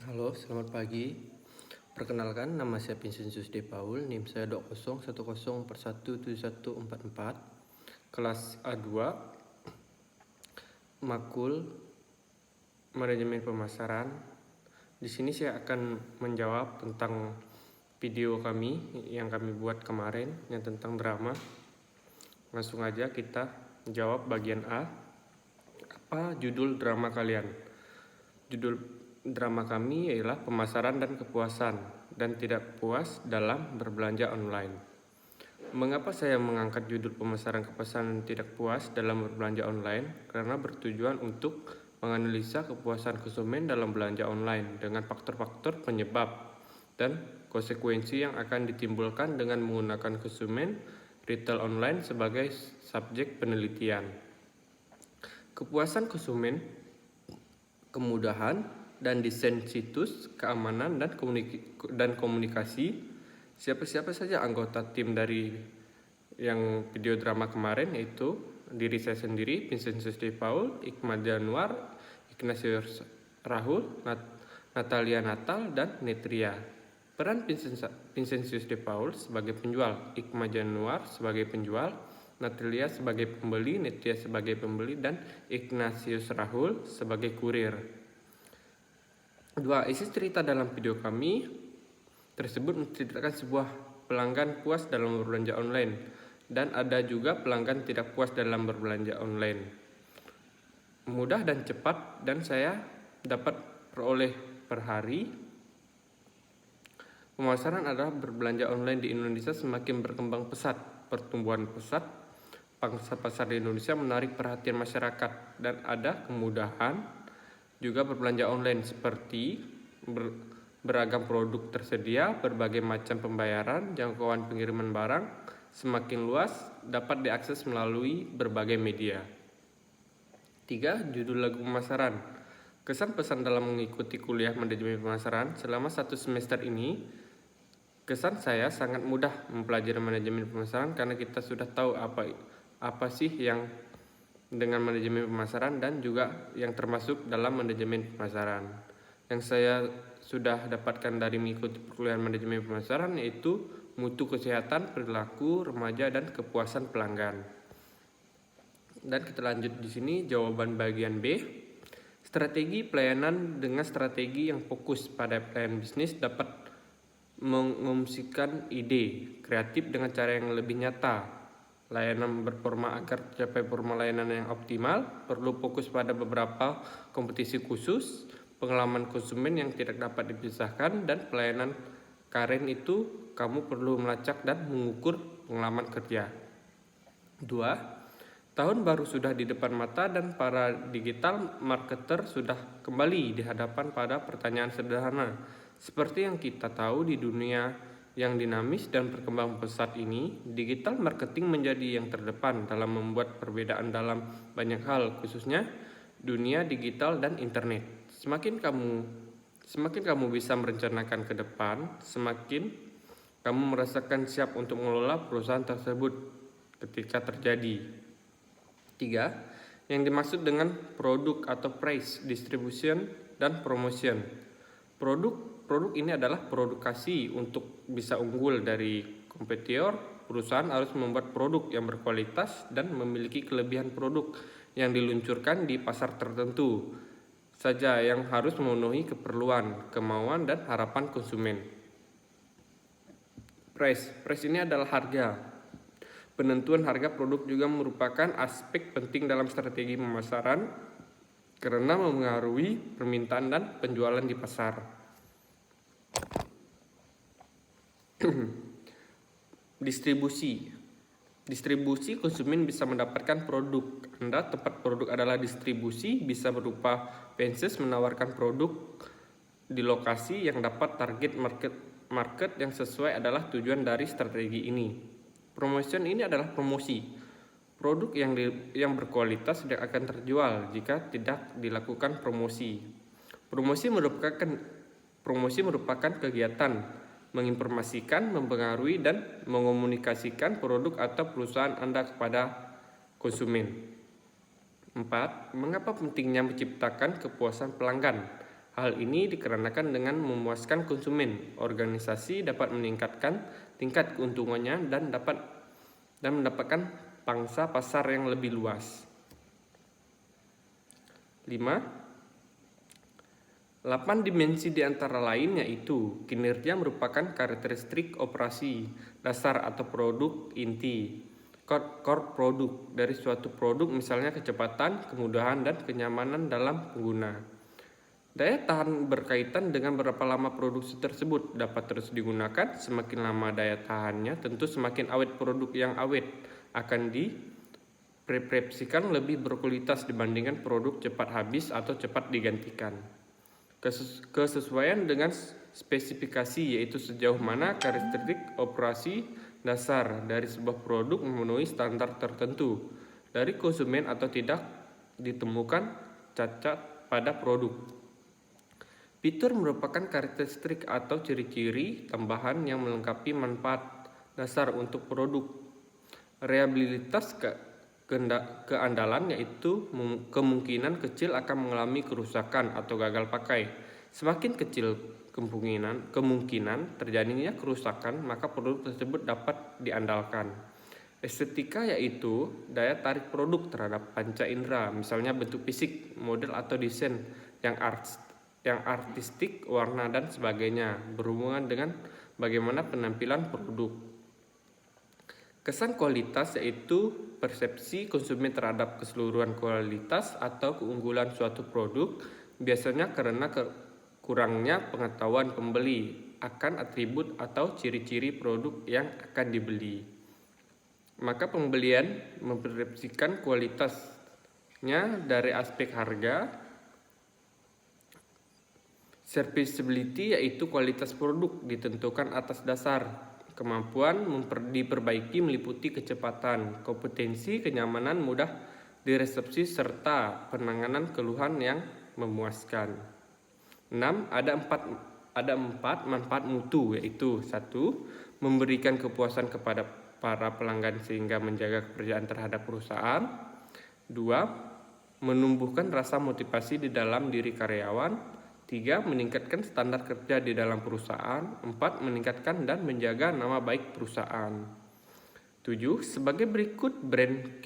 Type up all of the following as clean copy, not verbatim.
Halo, selamat pagi. Perkenalkan, nama saya Vincentius D. Paul, NIM saya 2010417144, kelas A2, Makul, Manajemen Pemasaran. Di sini saya akan menjawab tentang video kami yang kami buat kemarin yang tentang drama. Langsung aja kita jawab bagian A. Apa judul drama kalian? Judul drama kami ialah pemasaran dan kepuasan dan tidak puas dalam berbelanja online. Mengapa saya mengangkat judul pemasaran kepuasan dan tidak puas dalam berbelanja online? Karena bertujuan untuk menganalisa kepuasan konsumen dalam belanja online dengan faktor-faktor penyebab dan konsekuensi yang akan ditimbulkan dengan menggunakan konsumen retail online sebagai subjek penelitian. Kepuasan konsumen, kemudahan dan desain situs, keamanan dan komunikasi. Siapa-siapa saja anggota tim dari yang video drama kemarin, yaitu diri saya sendiri, Vincentius D. Paul, Iqmad Januar, Ignatius Rahul, Natalia Natal, dan Netria. Peran Vincentius D. Paul sebagai penjual, Iqmad Januar sebagai penjual, Natalia sebagai pembeli, Netria sebagai pembeli, dan Ignatius Rahul sebagai kurir. 2. Isi cerita dalam video kami tersebut menceritakan sebuah pelanggan puas dalam berbelanja online dan ada juga pelanggan tidak puas dalam berbelanja online. Mudah dan cepat, dan saya dapat peroleh per hari. Pemasaran adalah berbelanja online di Indonesia semakin berkembang pesat. Pertumbuhan pesat pangsa pasar di Indonesia menarik perhatian masyarakat dan ada kemudahan juga berbelanja online seperti beragam produk tersedia, berbagai macam pembayaran, jangkauan pengiriman barang semakin luas, dapat diakses melalui berbagai media. 3. Judul lagu pemasaran. Kesan pesan dalam mengikuti kuliah manajemen pemasaran selama 1 semester ini, kesan saya sangat mudah mempelajari manajemen pemasaran karena kita sudah tahu apa sih yang dengan manajemen pemasaran dan juga yang termasuk dalam manajemen pemasaran. Yang saya sudah dapatkan dari mengikuti perkuliahan manajemen pemasaran yaitu mutu kesehatan, perilaku remaja, dan kepuasan pelanggan. Dan kita lanjut di sini jawaban bagian B. Strategi pelayanan dengan strategi yang fokus pada pelayanan bisnis dapat mengungsikan ide kreatif dengan cara yang lebih nyata. Layanan berforma agar tercapai forma layanan yang optimal, perlu fokus pada beberapa kompetisi khusus, pengalaman konsumen yang tidak dapat dipisahkan, dan pelayanan karen itu kamu perlu melacak dan mengukur pengalaman kerja. 2. Tahun baru sudah di depan mata dan para digital marketer sudah kembali di hadapan pada pertanyaan sederhana. Seperti yang kita tahu di dunia yang dinamis dan berkembang pesat ini, digital marketing menjadi yang terdepan dalam membuat perbedaan dalam banyak hal, khususnya dunia digital dan internet. Semakin kamu bisa merencanakan ke depan, semakin kamu merasakan siap untuk mengelola perusahaan tersebut ketika terjadi. 3. Yang dimaksud dengan produk atau price, distribution, dan promotion. Produk ini adalah produksi untuk bisa unggul dari kompetitor. Perusahaan harus membuat produk yang berkualitas dan memiliki kelebihan produk yang diluncurkan di pasar tertentu saja yang harus memenuhi keperluan, kemauan, dan harapan konsumen. Price ini adalah harga. Penentuan harga produk juga merupakan aspek penting dalam strategi pemasaran karena mempengaruhi permintaan dan penjualan di pasar. Distribusi konsumen bisa mendapatkan produk Anda. Tempat produk adalah distribusi, bisa berupa fanses menawarkan produk di lokasi yang dapat target market yang sesuai adalah tujuan dari strategi ini. Promotion ini adalah promosi produk yang berkualitas tidak akan terjual jika tidak dilakukan promosi. Promosi merupakan kegiatan menginformasikan, mempengaruhi, dan mengomunikasikan produk atau perusahaan Anda kepada konsumen. 4. Mengapa pentingnya menciptakan kepuasan pelanggan? Hal ini dikarenakan dengan memuaskan konsumen, organisasi dapat meningkatkan tingkat keuntungannya dan mendapatkan pangsa pasar yang lebih luas. 5. 8 dimensi di antara lain yaitu kinerja merupakan karakteristik operasi dasar atau produk inti, core produk dari suatu produk, misalnya kecepatan, kemudahan, dan kenyamanan dalam pengguna. Daya tahan berkaitan dengan berapa lama produksi tersebut dapat terus digunakan. Semakin lama daya tahannya, tentu semakin awet produk yang awet akan dipersepsikan lebih berkualitas dibandingkan produk cepat habis atau cepat digantikan. Kesesuaian dengan spesifikasi, yaitu sejauh mana karakteristik operasi dasar dari sebuah produk memenuhi standar tertentu dari konsumen atau tidak ditemukan cacat pada produk. Fitur merupakan karakteristik atau ciri-ciri tambahan yang melengkapi manfaat dasar untuk produk. Reliabilitas keandalan, yaitu kemungkinan kecil akan mengalami kerusakan atau gagal pakai. Semakin kecil kemungkinan terjadinya kerusakan, maka produk tersebut dapat diandalkan. Estetika, yaitu daya tarik produk terhadap panca indera, misalnya bentuk fisik, model atau desain yang artistik, warna, dan sebagainya, berhubungan dengan bagaimana penampilan produk. Kesan kualitas, yaitu persepsi konsumen terhadap keseluruhan kualitas atau keunggulan suatu produk, biasanya karena kurangnya pengetahuan pembeli akan atribut atau ciri-ciri produk yang akan dibeli. Maka pembelian mempersepsikan kualitasnya dari aspek harga. Serviceability, yaitu kualitas produk ditentukan atas dasar kemampuan diperbaiki, meliputi kecepatan, kompetensi, kenyamanan, mudah diresepsi, serta penanganan keluhan yang memuaskan. 6. Ada empat manfaat mutu, yaitu 1. Memberikan kepuasan kepada para pelanggan sehingga menjaga kepercayaan terhadap perusahaan. 2. Menumbuhkan rasa motivasi di dalam diri karyawan. 3. Meningkatkan standar kerja di dalam perusahaan. 4. Meningkatkan dan menjaga nama baik perusahaan. 7. Sebagai berikut, brand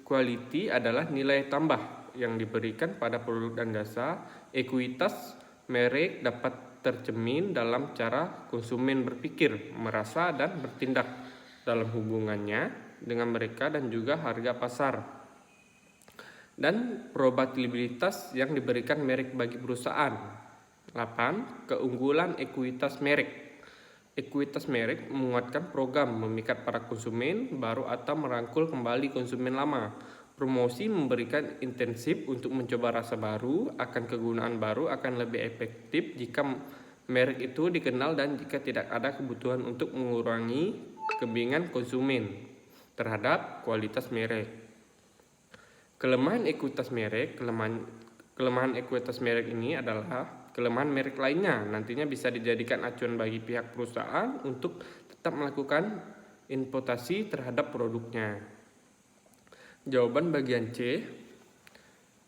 quality adalah nilai tambah yang diberikan pada produk dan jasa. Ekuitas merek dapat tercermin dalam cara konsumen berpikir, merasa, dan bertindak dalam hubungannya dengan mereka dan juga harga pasar. Dan probabilitas yang diberikan merek bagi perusahaan. 8. Keunggulan ekuitas merek. Ekuitas merek menguatkan program memikat para konsumen baru atau merangkul kembali konsumen lama. Promosi memberikan intensif untuk mencoba rasa baru. Akan kegunaan baru akan lebih efektif jika merek itu dikenal dan jika tidak ada kebutuhan untuk mengurangi kebingungan konsumen terhadap kualitas merek. Kelemahan ekuitas merek. Kelemahan ekuitas merek ini adalah kelemahan merek lainnya. Nantinya bisa dijadikan acuan bagi pihak perusahaan untuk tetap melakukan imputasi terhadap produknya. Jawaban bagian C.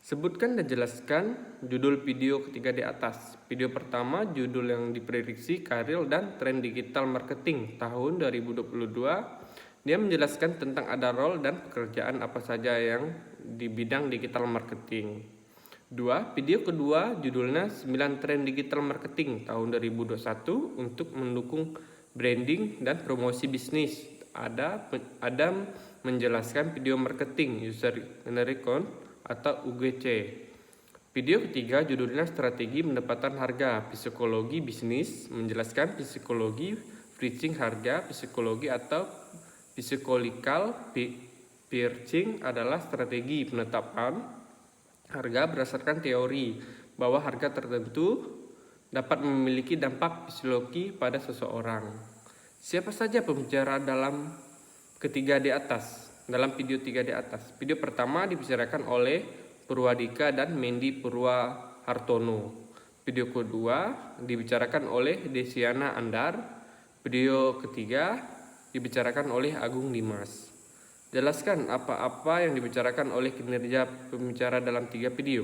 Sebutkan dan jelaskan judul video ketiga di atas. Video pertama, judul yang diprediksi karir dan tren digital marketing tahun 2022. Dia menjelaskan tentang ada role dan pekerjaan apa saja yang di bidang digital marketing. 2. Video kedua judulnya 9 tren digital marketing tahun 2021 untuk mendukung branding dan promosi bisnis. Ada menjelaskan video marketing user generated content atau UGC. Video ketiga judulnya strategi pendapatan harga psikologi bisnis, menjelaskan psikologi pricing harga. Psikologi atau psychological pricing adalah strategi penetapan harga berdasarkan teori bahwa harga tertentu dapat memiliki dampak psikologi pada seseorang. Siapa saja pembicara dalam ketiga di atas? Dalam video 3 di atas. Video pertama dibicarakan oleh Purwadika dan Mendy Purwahartono. Video kedua dibicarakan oleh Desiana Andar. Video ketiga dibicarakan oleh Agung Dimas. Jelaskan apa-apa yang dibicarakan oleh kinerja pembicara dalam 3 video.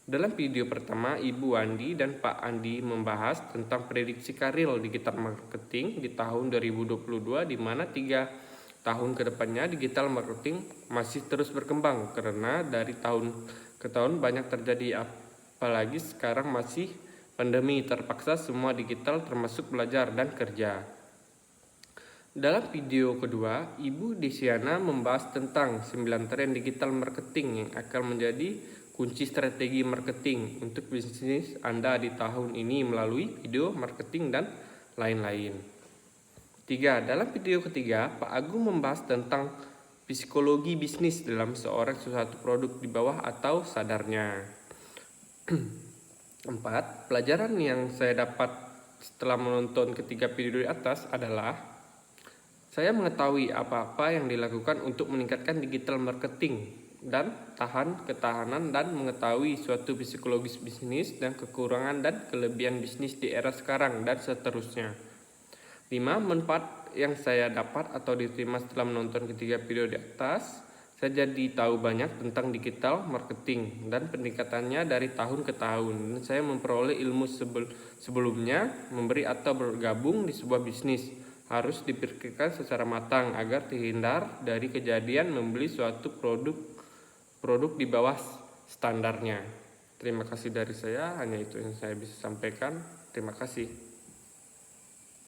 Dalam video pertama, Ibu Andi dan Pak Andi membahas tentang prediksi karir digital marketing di tahun 2022, di mana 3 tahun ke depannya digital marketing masih terus berkembang karena dari tahun ke tahun banyak terjadi, apalagi sekarang masih pandemi, terpaksa semua digital termasuk belajar dan kerja. Dalam video kedua, Ibu Desiana membahas tentang 9 tren digital marketing yang akan menjadi kunci strategi marketing untuk bisnis Anda di tahun ini melalui video marketing dan lain-lain. 3. Dalam video ketiga, Pak Agung membahas tentang psikologi bisnis dalam seorang suatu produk di bawah atau sadarnya. 4. Pelajaran yang saya dapat setelah menonton ketiga video di atas adalah saya mengetahui apa-apa yang dilakukan untuk meningkatkan digital marketing dan ketahanan dan mengetahui suatu psikologis bisnis dan kekurangan dan kelebihan bisnis di era sekarang dan seterusnya. 5. Manfaat yang saya dapat atau diterima setelah menonton ketiga video di atas, saya jadi tahu banyak tentang digital marketing dan peningkatannya dari tahun ke tahun. Dan saya memperoleh ilmu sebelumnya memberi atau bergabung di sebuah bisnis harus dipikirkan secara matang agar terhindar dari kejadian membeli suatu produk di bawah standarnya. Terima kasih dari saya, hanya itu yang saya bisa sampaikan. Terima kasih.